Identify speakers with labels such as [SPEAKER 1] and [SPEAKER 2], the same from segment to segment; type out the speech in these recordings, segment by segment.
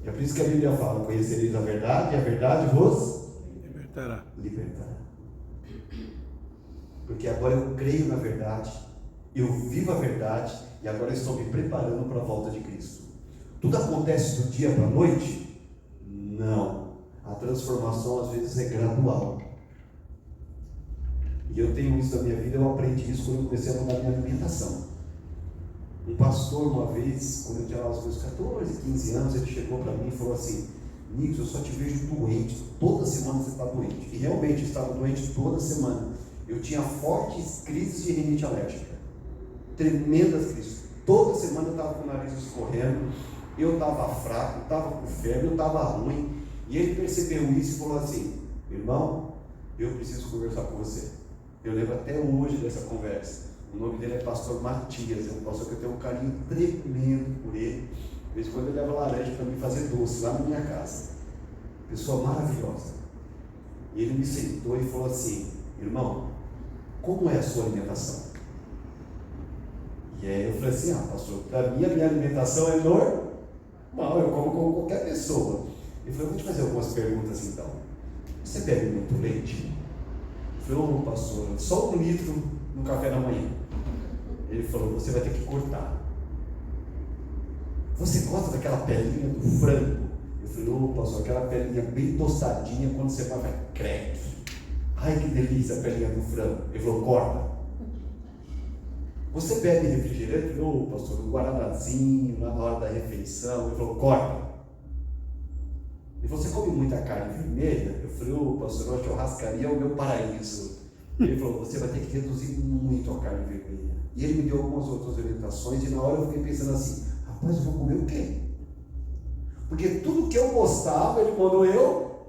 [SPEAKER 1] É por isso que a Bíblia fala: conhecereis a verdade, e a verdade vos
[SPEAKER 2] Libertará.
[SPEAKER 1] libertará. Porque agora eu creio na verdade, eu vivo a verdade, e agora eu estou me preparando para a volta de Cristo. Tudo acontece do dia para a noite? Não. A transformação às vezes é gradual. E eu tenho isso na minha vida, eu aprendi isso quando eu comecei a mudar minha alimentação. Um pastor, uma vez, quando eu tinha lá os meus 14, 15 anos, ele chegou para mim e falou assim: Nix, eu só te vejo doente, toda semana você está doente. E realmente eu estava doente toda semana. Eu tinha fortes crises de rinite alérgica, tremendas crises. Toda semana eu estava com o nariz escorrendo, eu estava fraco, estava com febre, eu estava ruim. E ele percebeu isso e falou assim: irmão, eu preciso conversar com você. Eu lembro até hoje dessa conversa. O nome dele é pastor Matias, é um pastor que eu tenho um carinho tremendo por ele. De vez em quando ele leva laranja para mim fazer doce lá na minha casa. Pessoa maravilhosa. E ele me sentou e falou assim: irmão, como é a sua alimentação? E aí eu falei assim: pastor, para mim a minha alimentação é normal, eu como qualquer pessoa. Ele falou: eu vou te fazer algumas perguntas então. Você bebe muito leite? Eu falei: pastor, só 1 litro no café da manhã. Ele falou: você vai ter que cortar. Você gosta daquela pelinha do frango? Eu falei: pastor, aquela pelinha bem tostadinha, quando você vai creque. Ai, que delícia a pelinha do frango. Ele falou: corta. Você bebe refrigerante? Eu falei: pastor, um guaranazinho lá na hora da refeição. Ele falou: corta. E você come muita carne vermelha? Eu falei: pastor, a churrascaria é o meu paraíso. Ele falou: você vai ter que reduzir muito a carne vermelha. E ele me deu algumas outras orientações, e na hora eu fiquei pensando assim: rapaz, eu vou comer o quê? Porque tudo que eu gostava, ele mandou eu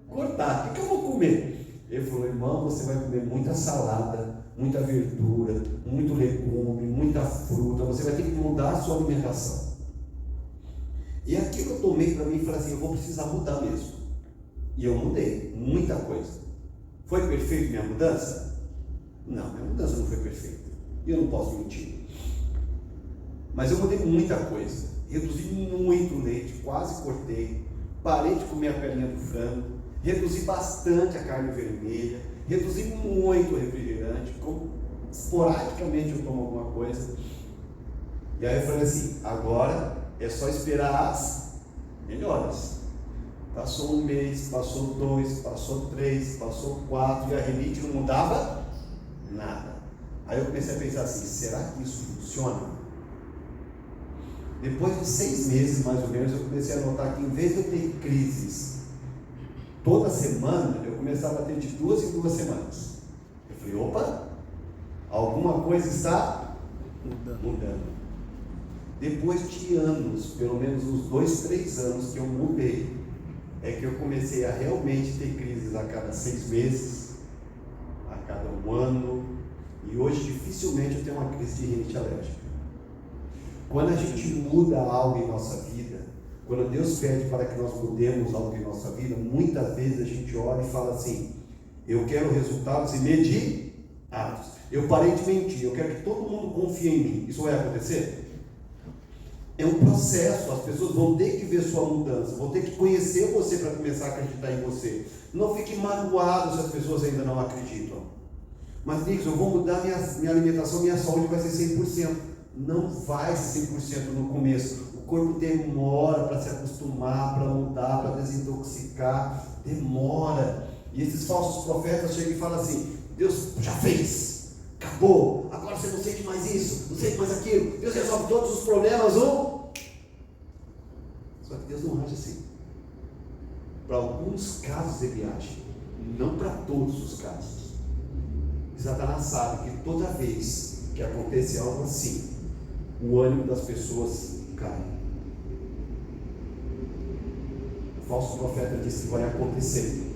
[SPEAKER 1] cortar. O que eu vou comer? Ele falou: irmão, você vai comer muita salada, muita verdura, muito legume, muita fruta, você vai ter que mudar a sua alimentação. E aquilo eu tomei para mim e falei assim: eu vou precisar mudar mesmo. E eu mudei muita coisa. Foi perfeito minha mudança? Não, minha mudança não foi perfeita. E eu não posso mentir. Mas eu mudei muita coisa. Reduzi muito o leite, quase cortei. Parei de comer a pelinha do frango. Reduzi bastante a carne vermelha. Reduzi muito o refrigerante. Esporadicamente eu tomo alguma coisa. E aí eu falei assim: agora é só esperar as melhoras. Passou 1 mês, passou 2, passou 3, passou 4, e a rinite não mudava nada. Aí eu comecei a pensar assim: será que isso funciona? Depois de 6 meses mais ou menos, eu comecei a notar que em vez de eu ter crises toda semana, eu começava a ter de 2 em 2 semanas. Eu falei: opa, alguma coisa está mudando. Depois de anos, pelo menos uns 2, 3 anos que eu mudei, é que eu comecei a realmente ter crises a cada 6 meses, a cada 1 ano, e hoje dificilmente eu tenho uma crise de rinite alérgica. Quando a gente muda algo em nossa vida, quando Deus pede para que nós mudemos algo em nossa vida, muitas vezes a gente olha e fala assim: eu quero resultados imediatos, eu parei de mentir, eu quero que todo mundo confie em mim. Isso vai acontecer? É um processo, as pessoas vão ter que ver sua mudança, vão ter que conhecer você para começar a acreditar em você. Não fique magoado se as pessoas ainda não acreditam. Mas Nix, eu vou mudar minha alimentação, minha saúde vai ser 100%. Não vai ser 100% no começo. O corpo demora para se acostumar, para mudar, para desintoxicar, demora. E esses falsos profetas chegam e falam assim: Deus já fez. Acabou, agora você não sente mais isso, não sente mais aquilo, Deus resolve todos os problemas, Só que Deus não age assim. Para alguns casos ele age, não para todos os casos. E Satanás sabe que toda vez que acontece algo assim, o ânimo das pessoas cai. O falso profeta diz que vai acontecer,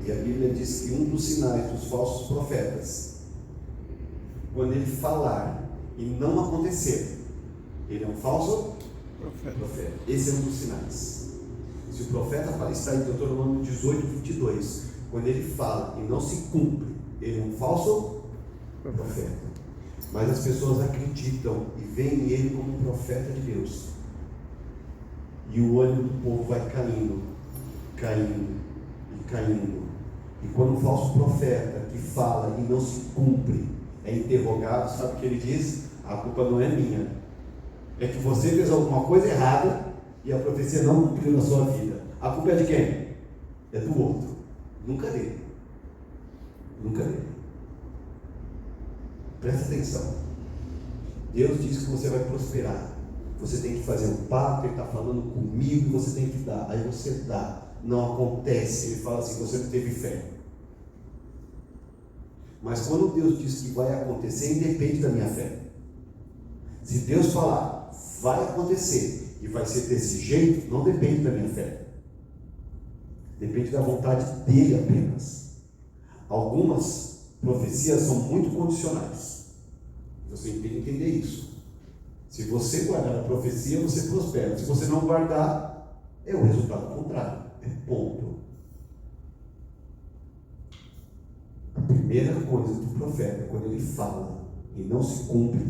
[SPEAKER 1] e a Bíblia diz que um dos sinais dos falsos profetas, quando ele falar e não acontecer, ele é um falso profeta. Esse é um dos sinais. Se o profeta está em Deuteronômio 18, 22, quando ele fala e não se cumpre, ele é um falso profeta. Mas as pessoas acreditam e veem ele como um profeta de Deus. E o olho do povo vai caindo, caindo e caindo. E quando o falso profeta que fala e não se cumpre é interrogado, sabe o que ele diz? A culpa não é minha. É que você fez alguma coisa errada e a profecia não cumpriu na sua vida. A culpa é de quem? É do outro. Nunca dele. Nunca dele. Presta atenção. Deus diz que você vai prosperar. Você tem que fazer um pacto, ele está falando comigo, você tem que dar. Aí você dá. Não acontece. Ele fala assim, você não teve fé. Mas quando Deus diz que vai acontecer, independe da minha fé. Se Deus falar, vai acontecer, e vai ser desse jeito, não depende da minha fé. Depende da vontade dele apenas. Algumas profecias são muito condicionais. Você tem que entender isso. Se você guardar a profecia, você prospera. Se você não guardar, é o resultado contrário. É ponto. A primeira coisa do profeta, quando ele fala e não se cumpre,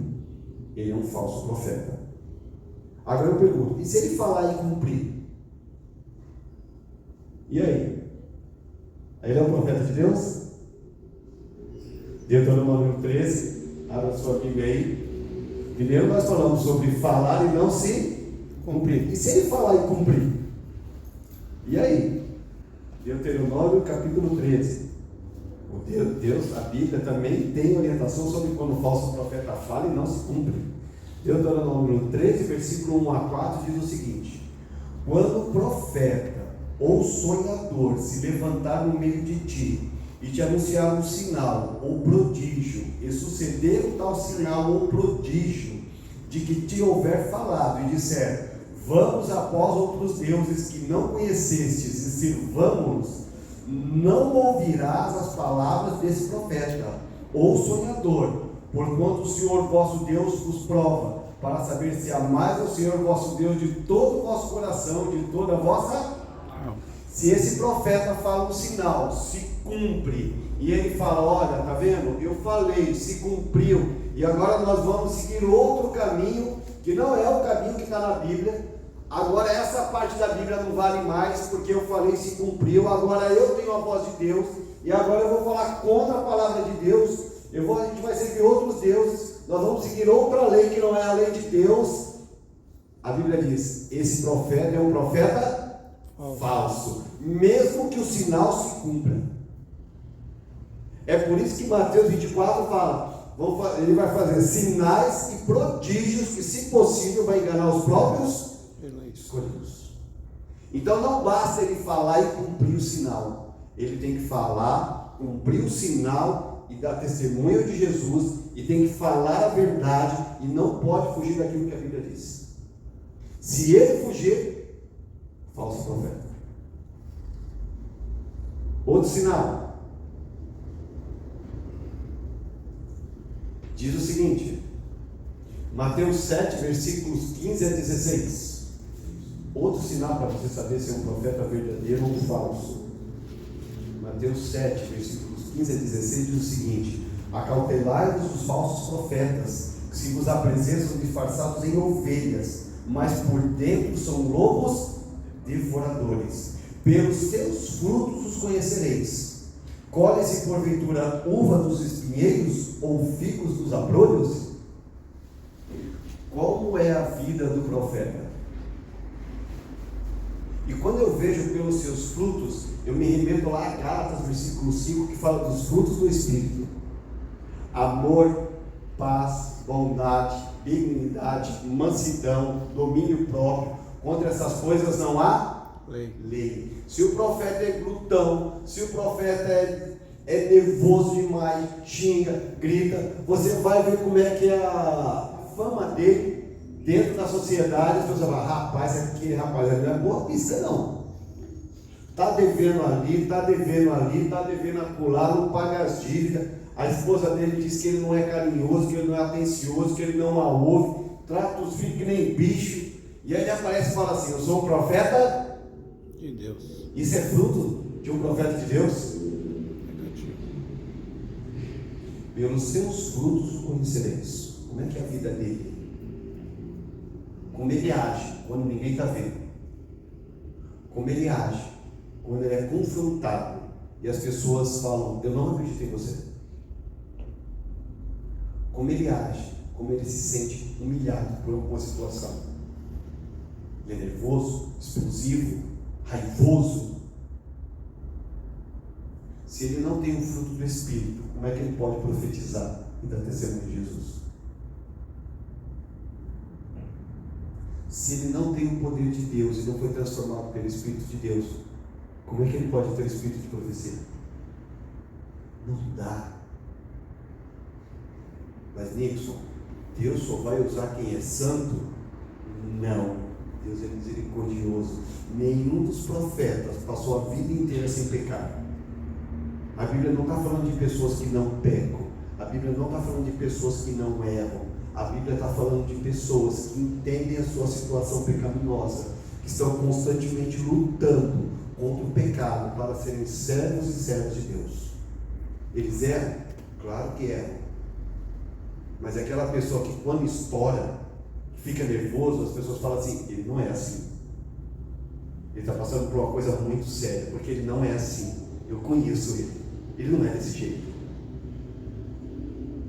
[SPEAKER 1] ele é um falso profeta. Agora eu pergunto, e se ele falar e cumprir? E aí? Aí ele é um profeta de Deus? Deuteronômio 13, abra sua Bíblia aí. Primeiro nós falamos sobre falar e não se cumprir. E se ele falar e cumprir? E aí? Deuteronômio capítulo 13. Deus, a Bíblia também tem orientação sobre quando o falso profeta fala e não se cumpre. Deuteronômio 13, versículo 1 a 4 diz o seguinte: quando o profeta ou sonhador se levantar no meio de ti e te anunciar um sinal ou prodígio, e suceder o tal sinal ou prodígio de que te houver falado, e disser, vamos após outros deuses que não conhecestes e sirvamos-los, não ouvirás as palavras desse profeta ou sonhador, porquanto o Senhor vosso Deus vos prova, para saber se amais ao Senhor vosso Deus de todo o vosso coração, de toda a vossa. Se esse profeta fala um sinal, se cumpre, e ele fala, olha, tá vendo? Eu falei, se cumpriu, e agora nós vamos seguir outro caminho, que não é o caminho que está na Bíblia. Agora essa parte da Bíblia não vale mais, porque eu falei se cumpriu, agora eu tenho a voz de Deus, e agora eu vou falar contra a palavra de Deus, a gente vai seguir outros deuses, nós vamos seguir outra lei que não é a lei de Deus. A Bíblia diz, esse profeta é um profeta falso, mesmo que o sinal se cumpra. É por isso que Mateus 24 fala, ele vai fazer sinais e prodígios que, se possível, vai enganar os próprios escolhidos. Então não basta ele falar e cumprir o sinal, ele tem que falar, cumprir o sinal e dar testemunho de Jesus, e tem que falar a verdade, e não pode fugir daquilo que a Bíblia diz. Se ele fugir, falso profeta. Outro sinal diz o seguinte, Mateus 7, versículos 15 a 16. Outro sinal para você saber se é um profeta verdadeiro ou um falso. Mateus 7, versículos 15 a 16 diz o seguinte: acautelai-vos dos falsos profetas, que se vos apresentam disfarçados em ovelhas, mas por dentro são lobos devoradores. Pelos seus frutos os conhecereis. Colhe-se porventura uva dos espinheiros ou figos dos abrolhos? Como é a vida do profeta? E quando eu vejo pelos seus frutos, eu me remeto lá a Gálatas, versículo 5, que fala dos frutos do Espírito: amor, paz, bondade, benignidade, mansidão, domínio próprio. Contra essas coisas não há lei. Se o profeta é glutão, se o profeta é nervoso demais, xinga, grita, você vai ver como é que é a fama dele dentro da sociedade. As pessoas falam, rapaz, aquele rapaz ali não é boa pista não. Está devendo ali, está devendo ali, está devendo acolá, não paga as dívidas. A esposa dele diz que ele não é carinhoso, que ele não é atencioso, que ele não a ouve, trata os filhos que nem bicho. E aí ele aparece e fala assim: eu sou um profeta de Deus. Isso é fruto de um profeta de Deus? Negativo. Pelos seus frutos o conhecereis. Como é que é a vida dele? Como ele age quando ninguém está vendo? como ele age quando ele é confrontado e as pessoas falam: eu não acredito em você. Como ele age, como ele se sente humilhado por alguma situação. Ele é nervoso, explosivo, raivoso. Se ele não tem o fruto do Espírito, como é que ele pode profetizar e dar testemunho de Jesus? Se ele não tem o poder de Deus e não foi transformado pelo Espírito de Deus, como é que ele pode ter o Espírito de profecia? Não dá. Mas Nixon, Deus só vai usar quem é santo? Não. Deus é misericordioso. Nenhum dos profetas passou a vida inteira sem pecar. A Bíblia não está falando de pessoas que não pecam. A Bíblia não está falando de pessoas que não erram. A Bíblia está falando de pessoas que entendem a sua situação pecaminosa, que estão constantemente lutando contra o pecado para serem servos e servas de Deus. Eles erram? Claro que erram. Mas é aquela pessoa que quando estoura, fica nervoso, as pessoas falam assim: ele não é assim. Ele está passando por uma coisa muito séria, porque ele não é assim. Eu conheço ele. Ele não é desse jeito.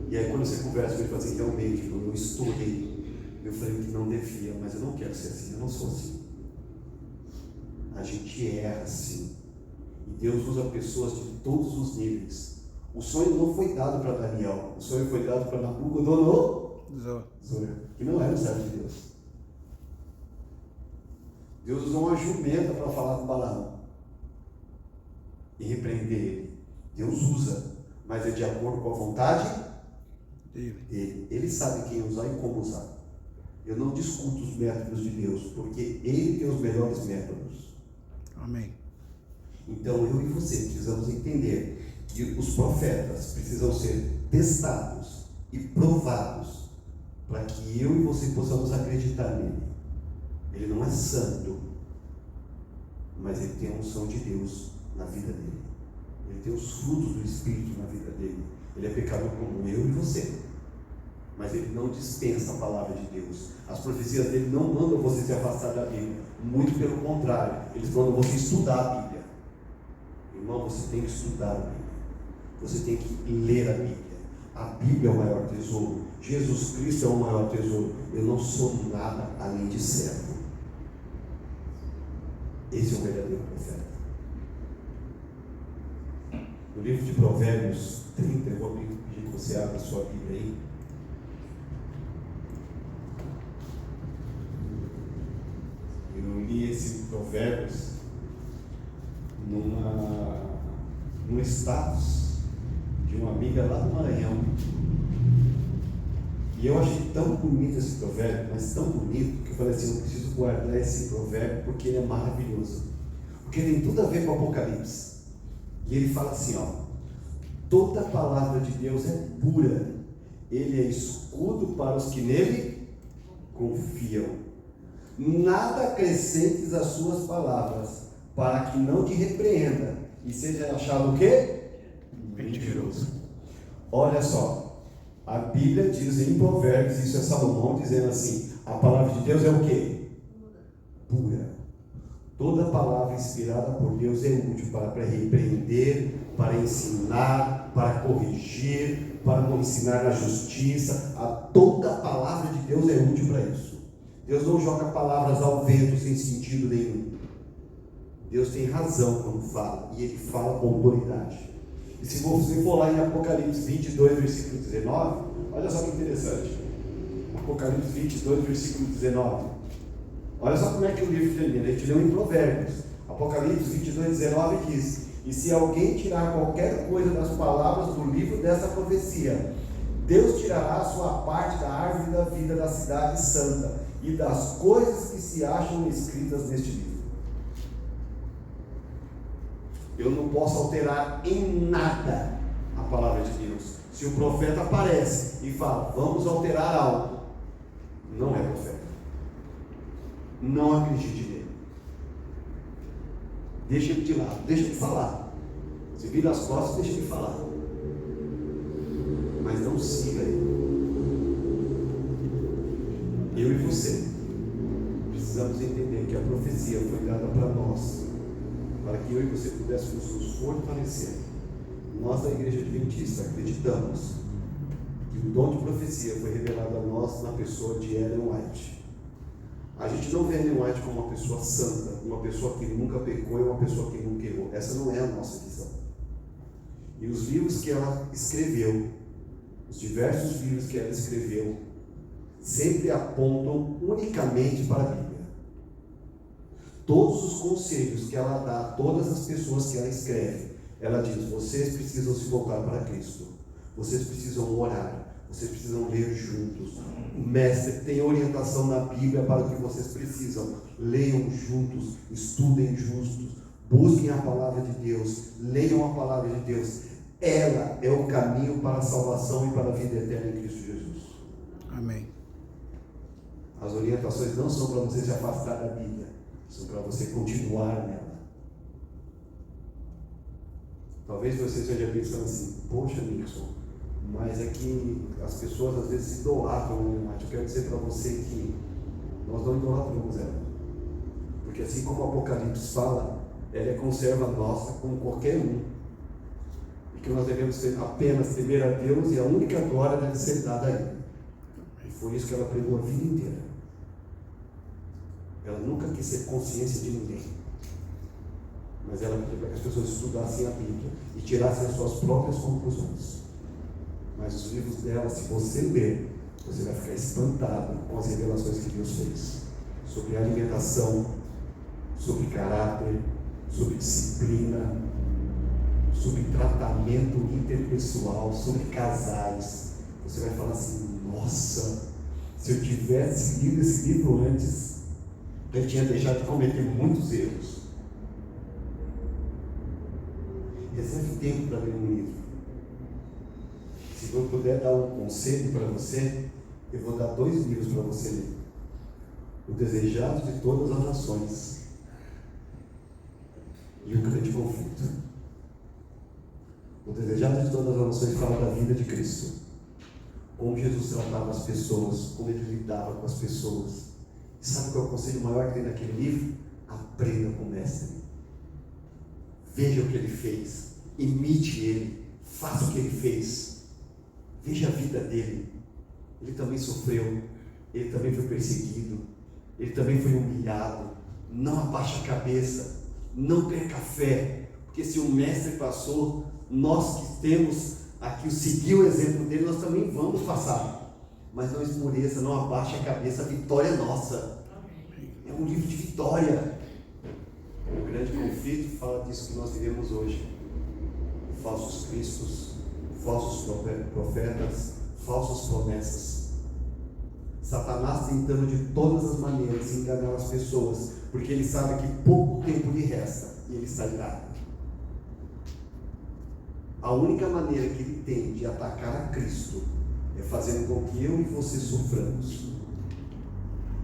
[SPEAKER 1] E aí quando você conversa com ele, fala assim: realmente, eu estourei. Eu falei que não devia, mas eu não quero ser assim, eu não sou assim. A gente erra assim. E Deus usa pessoas de todos os níveis. O sonho não foi dado para Daniel, o sonho foi dado para Nabucodonosor, que não era o servo de Deus. Deus usou uma jumenta para falar com Balaão e repreender ele. Deus usa, mas é de acordo com a vontade dele. Ele sabe quem usar e como usar. Eu não discuto os métodos de Deus, porque Ele tem os melhores métodos.
[SPEAKER 2] Amém.
[SPEAKER 1] Então eu e você precisamos entender que os profetas precisam ser testados e provados para que eu e você possamos acreditar nele. Ele não é santo, mas ele tem a unção de Deus na vida dele. Ele tem os frutos do Espírito na vida dele. Ele é pecador como eu e você, mas ele não dispensa a palavra de Deus. As profecias dele não mandam você se afastar da Bíblia, muito pelo contrário, eles mandam você estudar a Bíblia. Irmão, você tem que estudar a Bíblia, você tem que ler a Bíblia. A Bíblia é o maior tesouro, Jesus Cristo é o maior tesouro. Eu não sou nada além de servo. Esse é o verdadeiro profeta. No livro de Provérbios 30, eu vou pedir que você abra a sua Bíblia aí. Eu li esse Provérbios num status de uma amiga lá do Maranhão. E eu achei tão bonito esse provérbio, mas tão bonito, que eu falei assim: eu preciso guardar esse provérbio porque ele é maravilhoso. Porque tem tudo a ver com o Apocalipse. E ele fala assim, ó: toda palavra de Deus é pura, ele é escudo para os que nele confiam. Nada acrescentes às suas palavras, para que não te repreenda e seja achado o quê? Mentiroso. Olha só, a Bíblia diz em Provérbios, isso é Salomão dizendo assim: a palavra de Deus é o quê? Pura. Toda palavra inspirada por Deus é útil para repreender, para ensinar, para corrigir, para ensinar na justiça. Toda palavra de Deus é útil para isso. Deus não joga palavras ao vento sem sentido nenhum. Deus tem razão quando fala, e Ele fala com autoridade. E se você for lá em Apocalipse 22, versículo 19, olha só que interessante. Apocalipse 22, versículo 19. Olha só como é que o livro termina. A gente leu em Provérbios. Apocalipse 22, 19 diz: e se alguém tirar qualquer coisa das palavras do livro dessa profecia, Deus tirará a sua parte da árvore da vida da cidade santa e das coisas que se acham escritas neste livro. Eu não posso alterar em nada a palavra de Deus. Se o profeta aparece e fala: vamos alterar algo, não é profeta. Não acredite nele. Deixa ele de lado, deixa ele falar. Se vira as costas, deixa ele falar. Mas não siga ele. Eu e você precisamos entender que a profecia foi dada para nós, para que eu e você pudéssemos nos fortalecer. Nós da Igreja Adventista acreditamos que o dom de profecia foi revelado a nós na pessoa de Ellen White. A gente não vê Ellen White como uma pessoa santa, uma pessoa que nunca pecou e uma pessoa que nunca errou. Essa não é a nossa visão. E os livros que ela escreveu, os diversos livros que ela escreveu, sempre apontam unicamente para a Bíblia. Todos os conselhos que ela dá a todas as pessoas que ela escreve, ela diz: vocês precisam se voltar para Cristo, vocês precisam orar, vocês precisam ler juntos. O mestre tem orientação na Bíblia para o que vocês precisam. Leiam juntos, estudem juntos, busquem a palavra de Deus, leiam a palavra de Deus. Ela é o caminho para a salvação e para a vida eterna em Cristo Jesus.
[SPEAKER 2] Amém.
[SPEAKER 1] As orientações não são para você se afastar da Bíblia, são para você continuar nela. Talvez você esteja pensando assim: poxa, Nixon, mas é que as pessoas às vezes idolatram, né? Eu quero dizer para você que nós não idolatramos ela, porque assim como o Apocalipse fala, ela é conserva nossa como qualquer um, e que nós devemos apenas temer a Deus, e a única glória deve ser dada a Ele. E foi isso que ela pregou a vida inteira. Ela nunca quis ser consciência de ninguém, mas ela pediu para que as pessoas estudassem a Bíblia e tirassem as suas próprias conclusões. Mas os livros dela, se você ler, você vai ficar espantado com as revelações que Deus fez sobre alimentação, sobre caráter, sobre disciplina, sobre tratamento interpessoal, sobre casais. Você vai falar assim: nossa, se eu tivesse lido esse livro antes, eu tinha deixado de cometer muitos erros. Reserve tempo para ler um livro. Se eu puder dar um conselho para você, eu vou dar 2 livros para você ler: O Desejado de Todas as Nações e O Grande Conflito. O Desejado de Todas as Nações fala da vida de Cristo, como Jesus tratava as pessoas, como ele lidava com as pessoas. E sabe qual é o conselho maior que tem naquele livro? Aprenda com o mestre. Veja o que ele fez, imite ele, faça o que ele fez. Veja a vida dele. Ele também sofreu, ele também foi perseguido, ele também foi humilhado. Não abaixe a cabeça, não perca a fé, porque se o mestre passou, nós que temos aqui o seguir o exemplo dele, nós também vamos passar. Mas não esmoreça, não abaixe a cabeça, a vitória é nossa. É um livro de vitória. O Grande Conflito fala disso que nós vivemos hoje: falsos cristos, falsos profetas, falsas promessas. Satanás tentando de todas as maneiras enganar as pessoas, porque ele sabe que pouco tempo lhe resta e ele sairá. A única maneira que ele tem de atacar a Cristo é fazendo com que eu e você soframos.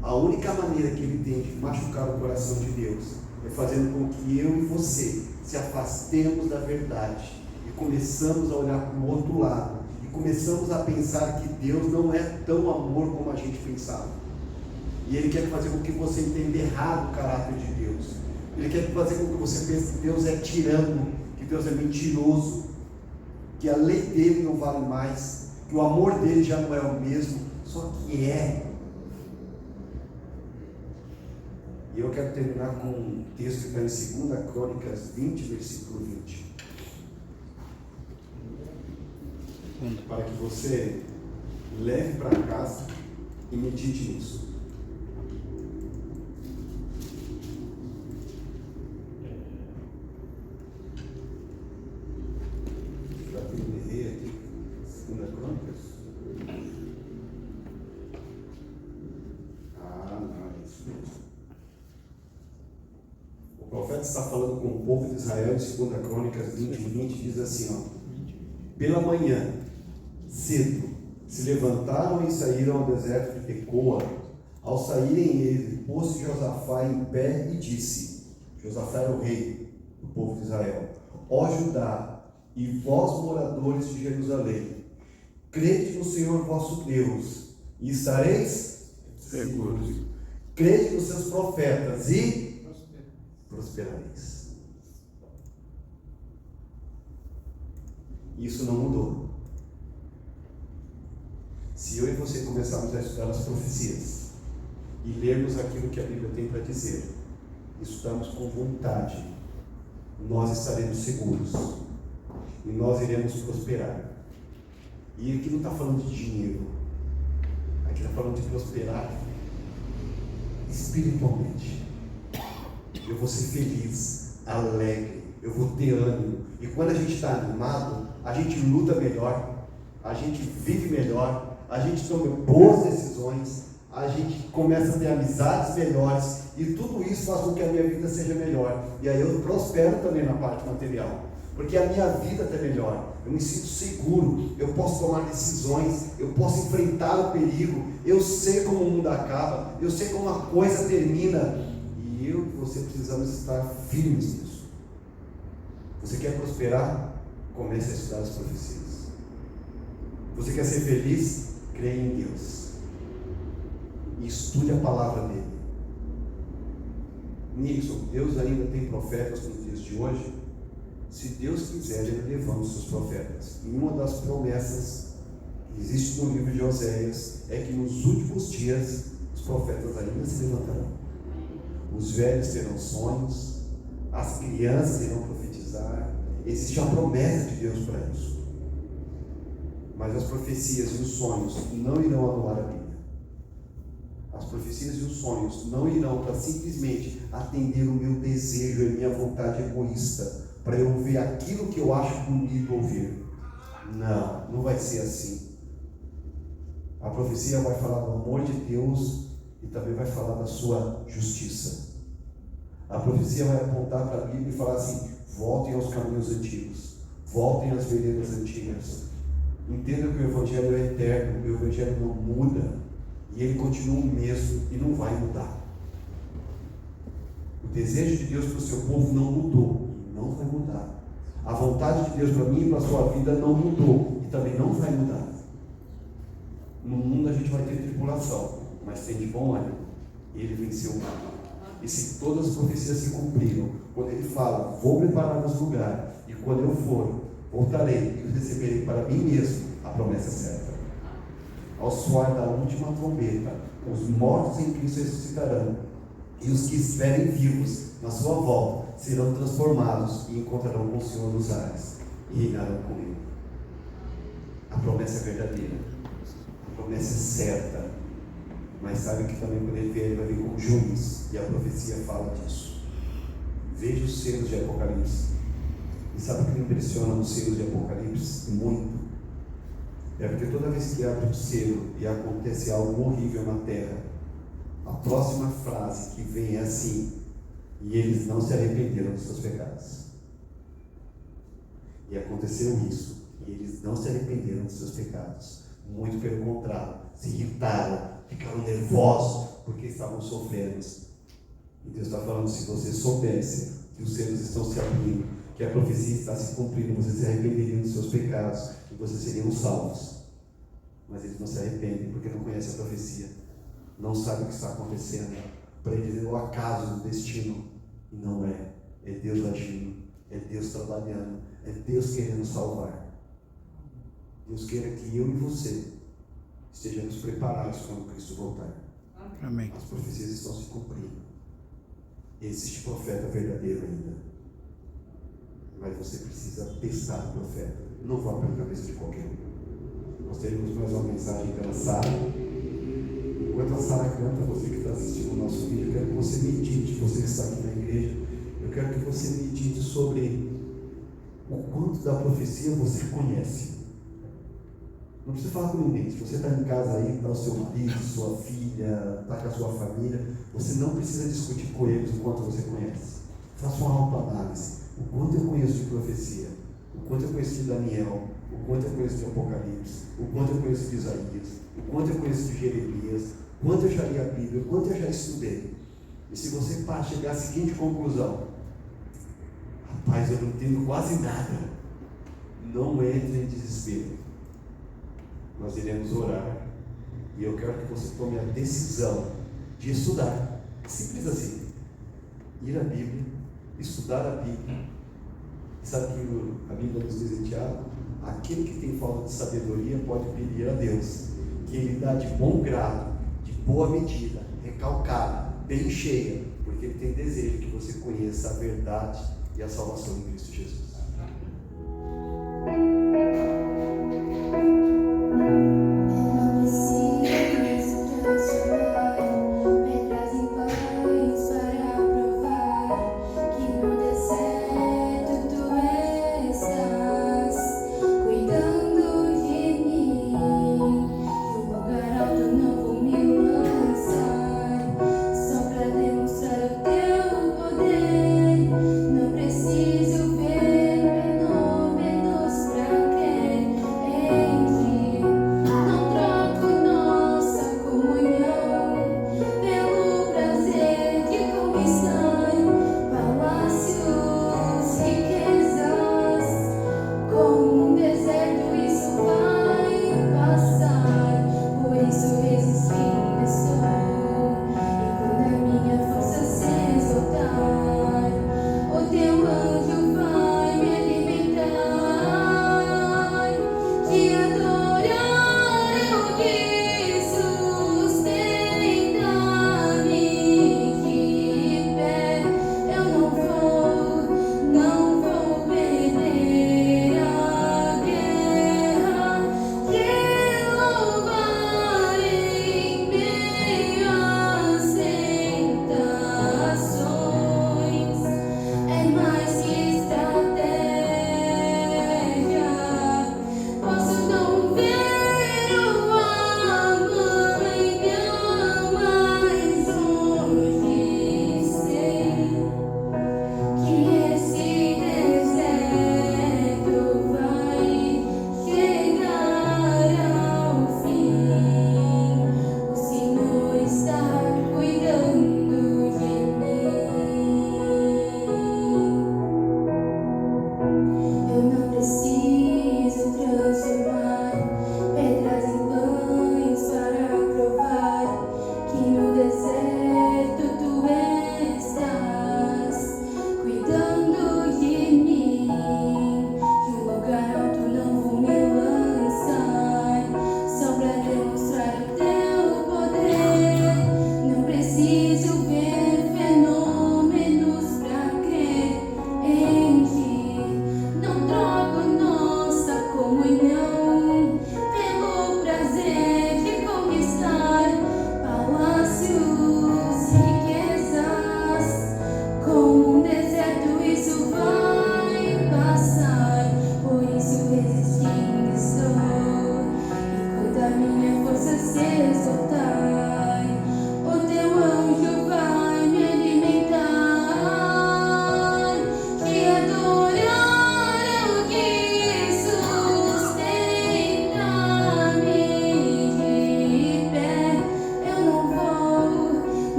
[SPEAKER 1] A única maneira que ele tem de machucar o coração de Deus é fazendo com que eu e você se afastemos da verdade e começamos a olhar para o outro lado e começamos a pensar que Deus não é tão amor como a gente pensava. E ele quer fazer com que você entenda errado o caráter de Deus. Ele quer fazer com que você pense que Deus é tirano, que Deus é mentiroso, que a lei dele não vale mais, que o amor dele já não é o mesmo, só que é. E eu quero terminar com um texto que está em 2 Crônicas 20, versículo 20. Para que você leve para casa e medite nisso. Já tem um errei aqui, 2 Crônicas. Não, é isso mesmo. O profeta está falando com o povo de Israel em 2 Crônicas 20, 20, diz assim, ó: pela manhã, cedo, se levantaram e saíram ao deserto de Tecoa. Ao saírem eles, pôs-se Josafá em pé e disse: Josafá era o rei do povo de Israel: ó Judá, e vós moradores de Jerusalém, crede no Senhor vosso Deus, e estareis seguros. crede nos seus profetas e prosperareis. Isso não mudou. Se eu e você começarmos a estudar as profecias e lermos aquilo que a Bíblia tem para dizer, estudamos com vontade, nós estaremos seguros e nós iremos prosperar. E aqui não está falando de dinheiro, aqui está falando de prosperar espiritualmente. Eu vou ser feliz, alegre, eu vou ter ânimo. E quando a gente está animado, a gente luta melhor, a gente vive melhor, a gente toma boas decisões, a gente começa a ter amizades melhores, e tudo isso faz com que a minha vida seja melhor. E aí eu prospero também na parte material, porque a minha vida está melhor, eu me sinto seguro, eu posso tomar decisões, eu posso enfrentar o perigo, eu sei como o mundo acaba, eu sei como a coisa termina, e eu e você precisamos estar firmes nisso. Você quer prosperar? Comece a estudar as profecias. Você quer ser feliz? Creia em Deus e estude a palavra dele. Nixon, Deus ainda tem profetas nos dias de hoje? Se Deus quiser, Ele levanta os seus profetas. E uma das promessas que existe no livro de Oséias é que nos últimos dias os profetas ainda se levantarão. Os velhos terão sonhos, as crianças irão profetizar. Existe uma promessa de Deus para isso. Mas as profecias e os sonhos não irão anular a Bíblia. As profecias e os sonhos não irão para simplesmente atender o meu desejo e a minha vontade egoísta, para eu ver aquilo que eu acho bonito ouvir. Não, não vai ser assim. A profecia vai falar do amor de Deus e também vai falar da sua justiça. A profecia vai apontar para a Bíblia e falar assim: voltem aos caminhos antigos, voltem às veredas antigas. Entenda que o Evangelho é eterno, o Evangelho não muda, e ele continua o mesmo e não vai mudar. O desejo de Deus para o seu povo não mudou, e não vai mudar. A vontade de Deus para mim e para a sua vida não mudou, e também não vai mudar. No mundo a gente vai ter tribulação, mas tem de bom ânimo, ele venceu o mundo. E se todas as profecias se cumpriram, quando ele fala: vou preparar-vos lugar, e quando eu for, voltarei e os receberei para mim mesmo, a promessa é certa. Ao soar da última trombeta, os mortos em Cristo ressuscitarão, e os que estiverem vivos na sua volta serão transformados e encontrarão com o Senhor nos ares e reinarão com ele. A promessa é verdadeira, a promessa é certa, mas sabe que também quando ele vier, ele vai vir com juízo, e a profecia fala disso. Veja os selos de Apocalipse. E sabe o que me impressiona nos selos de Apocalipse? Muito. É porque toda vez que abre o selo e acontece algo horrível na terra, a próxima frase que vem é assim: e eles não se arrependeram dos seus pecados. E aconteceu isso, e eles não se arrependeram dos seus pecados. Muito pelo contrário, se irritaram, ficaram nervosos, porque estavam sofrendo. E Deus está falando: se vocês soubessem que os selos estão se abrindo, que a profecia está se cumprindo, vocês se arrependeriam dos seus pecados e vocês seriam salvos. Mas eles não se arrependem porque não conhecem a profecia, não sabem o que está acontecendo. Para eles é o acaso do destino, e não é. É Deus agindo, é Deus trabalhando, é Deus querendo salvar. Deus queira que eu e você estejamos preparados quando Cristo voltar.
[SPEAKER 2] Amém.
[SPEAKER 1] As profecias estão se cumprindo. Existe profeta verdadeiro ainda, mas você precisa testar o profeta. Não vá pela cabeça de qualquer um. Nós teremos mais uma mensagem pela Sara. Enquanto a Sara canta, você que está assistindo o nosso vídeo, eu quero que você medite, você que está aqui na igreja, eu quero que você medite sobre o quanto da profecia você conhece. Não precisa falar com ninguém. Se você está em casa aí, está o seu marido, sua filha, está com a sua família, você não precisa discutir com eles o quanto você conhece. Faça uma autoanálise. O quanto eu conheço de profecia, o quanto eu conheço de Daniel, o quanto eu conheço de Apocalipse, o quanto eu conheço de Isaías, o quanto eu conheço de Jeremias, o quanto eu já li a Bíblia, o quanto eu já estudei. E se você chegar à seguinte conclusão: rapaz, eu não entendo quase nada, não entre em desespero. Nós iremos orar, e eu quero que você tome a decisão de estudar. Simples assim. Ir à Bíblia, estudar a Bíblia. Sabe que a Bíblia nos diz em Tiago? Aquele que tem falta de sabedoria pode pedir a Deus, que Ele dá de bom grado, de boa medida, recalcada, bem cheia, porque Ele tem desejo que você conheça a verdade e a salvação em Cristo Jesus.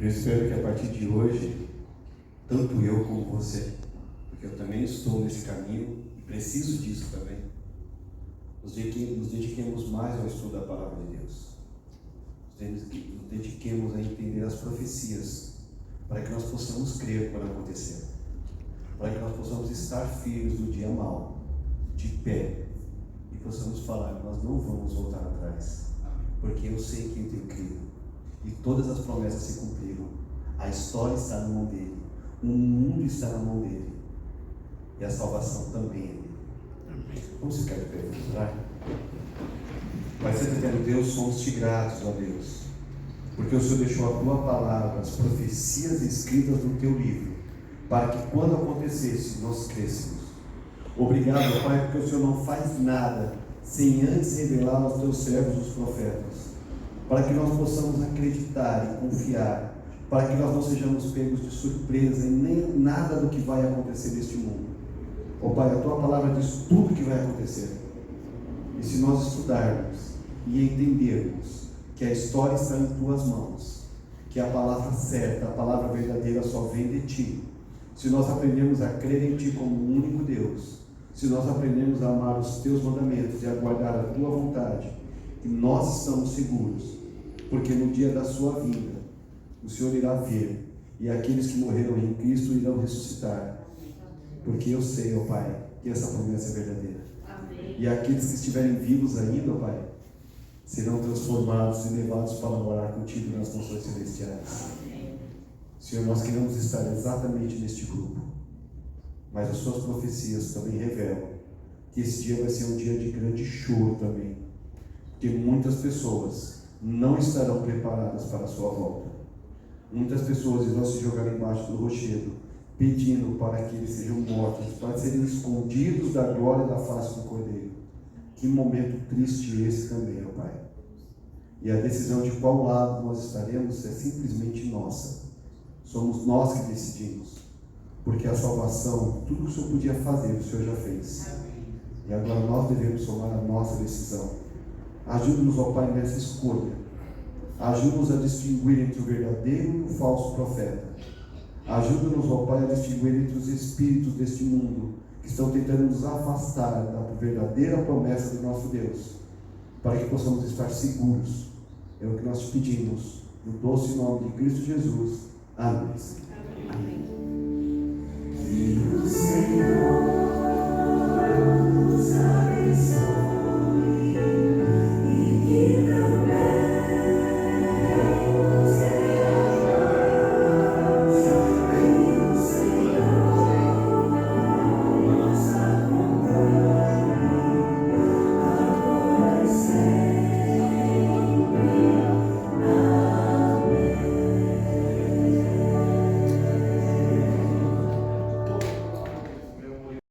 [SPEAKER 1] Eu espero que a partir de hoje, tanto eu como você, porque eu também estou nesse caminho e preciso disso também, nos dediquemos mais ao estudo da Palavra de Deus. Nos dediquemos a entender as profecias, para que nós possamos crer quando acontecer, para que nós possamos estar firmes no dia mau, de pé, e possamos falar: nós não vamos voltar atrás, porque eu sei quem tenho crido, e todas as promessas se cumpriram. A história está na mão dele, o mundo está na mão dele, e a salvação também é dele. Vamos ficar de pé, vamos orar? Pai Santo Eterno Deus, somos-te gratos, ó Deus, porque o Senhor deixou a tua palavra, as profecias escritas no teu livro, para que quando acontecesse, nós crêssemos. Obrigado, Pai, porque o Senhor não faz nada sem antes revelar aos teus servos, os profetas, para que nós possamos acreditar e confiar, para que nós não sejamos pegos de surpresa em nem nada do que vai acontecer neste mundo. Ó Pai, a tua palavra diz tudo o que vai acontecer. E se nós estudarmos e entendermos que a história está em tuas mãos, que a palavra certa, a palavra verdadeira só vem de ti, se nós aprendermos a crer em ti como um único Deus, se nós aprendermos a amar os teus mandamentos e a guardar a tua vontade, e nós estamos seguros, porque no dia da sua vinda, o Senhor irá ver, e aqueles que morreram em Cristo irão ressuscitar, porque eu sei, ó Pai, que essa promessa é verdadeira. Amém. E aqueles que estiverem vivos ainda, ó Pai, serão transformados e levados para morar contigo nas nações celestiais. Amém. Senhor, nós queremos estar exatamente neste grupo, mas as suas profecias também revelam que esse dia vai ser um dia de grande choro também, porque muitas pessoas não estarão preparadas para a sua volta. Muitas pessoas irão se jogar embaixo do rochedo, pedindo para que eles sejam mortos, para serem escondidos da glória da face do Cordeiro. Que momento triste esse também, ó Pai. E a decisão de qual lado nós estaremos é simplesmente nossa. Somos nós que decidimos, porque a salvação, tudo que o Senhor podia fazer, o Senhor já fez. E agora nós devemos tomar a nossa decisão. Ajuda-nos, ó Pai, nessa escolha. Ajuda-nos a distinguir entre o verdadeiro e o falso profeta. Ajuda-nos, ó Pai, a distinguir entre os espíritos deste mundo que estão tentando nos afastar da verdadeira promessa do nosso Deus, para que possamos estar seguros. É o que nós te pedimos, no doce nome de Cristo Jesus. Amém. Amém.